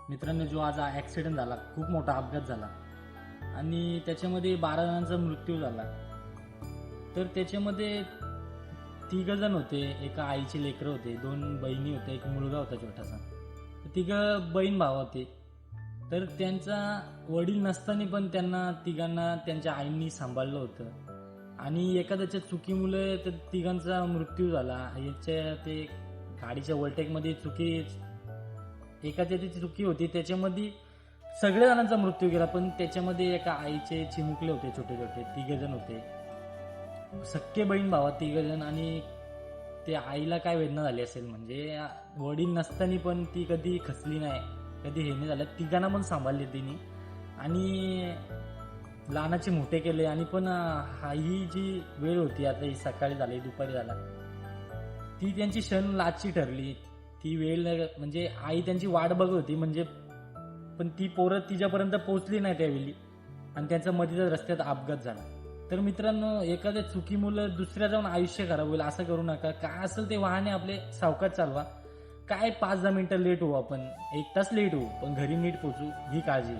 मित्रांनो, जो आज ॲक्सिडेंट झाला, खूप मोठा अपघात झाला आणि त्याच्यामध्ये 12 जणांचा मृत्यू झाला. तर त्याच्यामध्ये 3 जण होते. एका आईचे लेकरं होते, 2 बहिणी होत्या, एक मुलगा होता छोटासा. तर 3 बहीण भाव होते. तर त्यांचा वडील नसताना पण त्यांना तिघांना त्यांच्या आईंनी सांभाळलं होतं आणि एखाद्याच्या चुकीमुळे तर तिघांचा मृत्यू झाला. याच्या ते गाडीच्या ओव्हरटेकमध्ये एकाची चुकी होती, त्याच्यामध्ये सगळ्या जणांचा मृत्यू गेला. पण त्याच्यामध्ये एका आईचे चिमुकले होते, छोटे छोटे 3 जण होते, सख्खे बहीण भावा 3 जण. आणि ते आईला काय वेदना झाली असेल, म्हणजे वडील नसताना पण ती कधी खचली नाही, कधी हे नाही झालं. तिघांना पण सांभाळले तिने आणि लहानाचे मोठे केले. आणि पण ही जी वेळ होती, आता ही सकाळी झाली, दुपारी झाला, ती त्यांची क्षण लाजची ठरली. ती वेळ म्हणजे आई त्यांची वाट बघत होती, म्हणजे पण ती पोरं तिच्यापर्यंत पोहोचली नाही त्यावेळी आणि त्यांचा मध्येच रस्त्यात अपघात झाला. तर मित्रांनो, एखाद्या चुकीमुळे दुसऱ्या जाऊन आयुष्य खराब होईल असं करू नका. काय असेल ते वाहने आपले सावकाश चालवा. काय 5-10 मिनिटं लेट होऊ, आपण 1 तास लेट होऊ, पण घरी नीट पोहोचू ही काळजी.